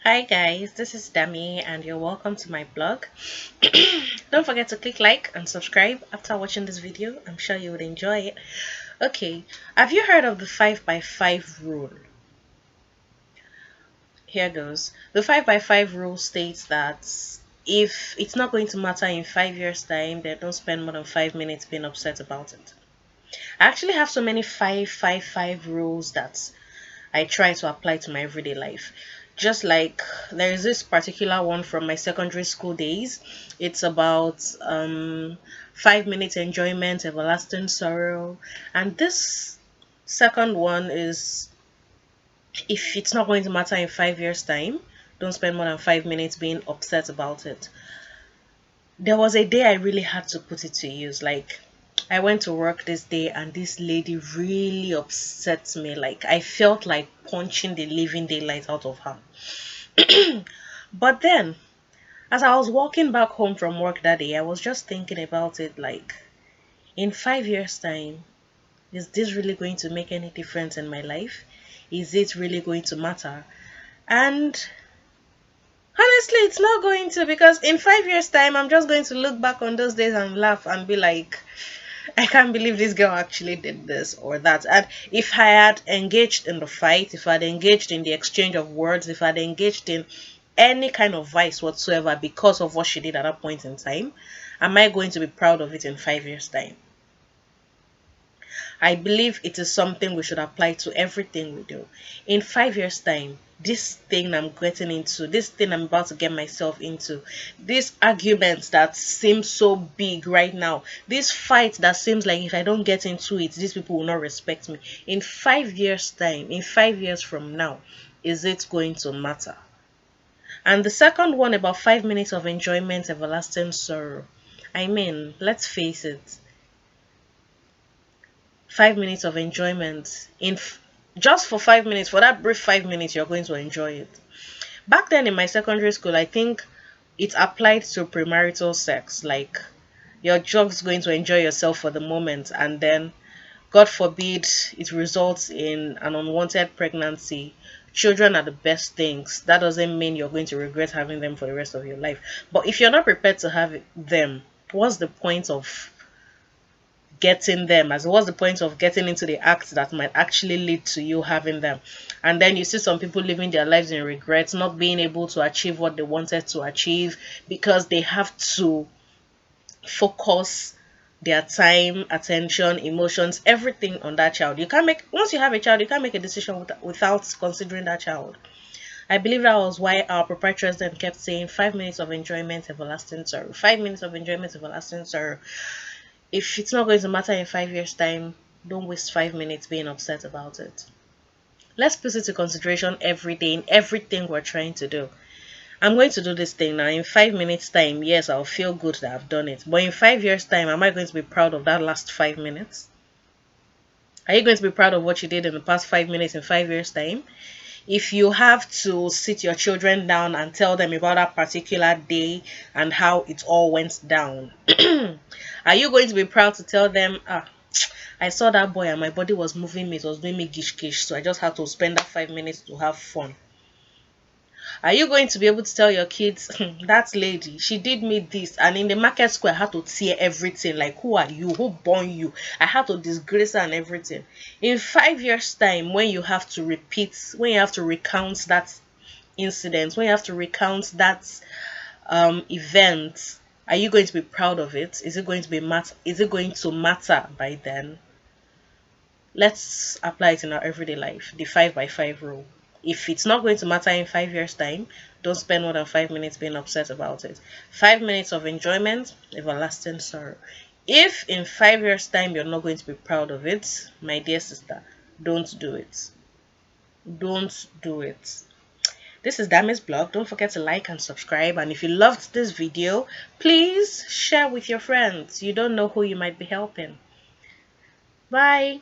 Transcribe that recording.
Hi guys, this is Dami and you're welcome to my blog. Don't forget to click like and subscribe after watching this video. I'm sure you would enjoy it. Okay, have you heard of the 5 by 5 rule? Here goes. The 5 by 5 rule states that if it's not going to matter in 5 years time, then don't spend more than 5 minutes being upset about it. I actually have so many 5 rules that I try to apply to my everyday life. Just like there is this particular one from my secondary school days. It's about 5 minutes enjoyment, everlasting sorrow. And this second one is if it's not going to matter in 5 years' time, don't spend more than 5 minutes being upset about it. There was a day I really had to put it to use. Like I went to work this day and this lady really upset me. Like I felt like punching the living daylight out of her. But then, as I was walking back home from work that day, I was just thinking about it like, in 5 years' time, is this really going to make any difference in my life? Is it really going to matter? And honestly, it's not going to, because in 5 years' time, I'm just going to look back on those days and laugh and be like, I can't believe this girl actually did this or that. And if I had engaged in the fight, if I had engaged in the exchange of words, if I had engaged in any kind of vice whatsoever because of what she did at that point in time, am I going to be proud of it in 5 years' time? I believe it is something we should apply to everything we do. In 5 years' time, this thing I'm getting into, this thing I'm about to get myself into, this argument that seems so big right now, this fight that seems like if I don't get into it, these people will not respect me. In 5 years' time, in 5 years from now, is it going to matter? And the second one about 5 minutes of enjoyment, everlasting sorrow. I mean, let's face it, 5 minutes of enjoyment just for 5 minutes, for that brief 5 minutes, you're going to enjoy it. Back then in my secondary school, I think it applied to premarital sex. Like you're just going to enjoy yourself for the moment, and then God forbid it results in an unwanted pregnancy. Children are the best things. That doesn't mean you're going to regret having them for the rest of your life. But if you're not prepared to have them, what's the point of getting them? As what's the point of getting into the act that might actually lead to you having them? And then you see some people living their lives in regrets, not being able to achieve what they wanted to achieve because they have to focus their time, attention, emotions, everything on that child. You can't make Once you have a child, you can't make a decision without considering that child. I believe that was why our proprietors then kept saying 5 minutes of enjoyment, everlasting sorrow. 5 minutes of enjoyment, everlasting sorrow. If it's not going to matter in 5 years' time, don't waste 5 minutes being upset about it. Let's put it to consideration every day in everything we're trying to do. I'm going to do this thing now. In 5 minutes' time, yes, I'll feel good that I've done it. But in 5 years' time, am I going to be proud of that last 5 minutes? Are you going to be proud of what you did in the past 5 minutes in 5 years' time? If you have to sit your children down and tell them about that particular day and how it all went down, are you going to be proud to tell them, I saw that boy and my body was moving me, it was doing me gish gish, so I just had to spend that 5 minutes to have fun? Are you going to be able to tell your kids, that lady, she did me this, and in the market square, I had to tear everything? Like, who are you? Who born you? I had to disgrace her and everything. In 5 years' time, when you have to repeat, when you have to recount that incident, when you have to recount that event, are you going to be proud of it? Is it going to be Is it going to matter by then? Let's apply it in our everyday life. The 5 by 5 rule. If it's not going to matter in 5 years' time, don't spend more than 5 minutes being upset about it. 5 minutes of enjoyment, everlasting sorrow. If in 5 years' time you're not going to be proud of it, my dear sister, don't do it. Don't do it. This is Dami's blog. Don't forget to like and subscribe. And if you loved this video, please share with your friends. You don't know who you might be helping. Bye.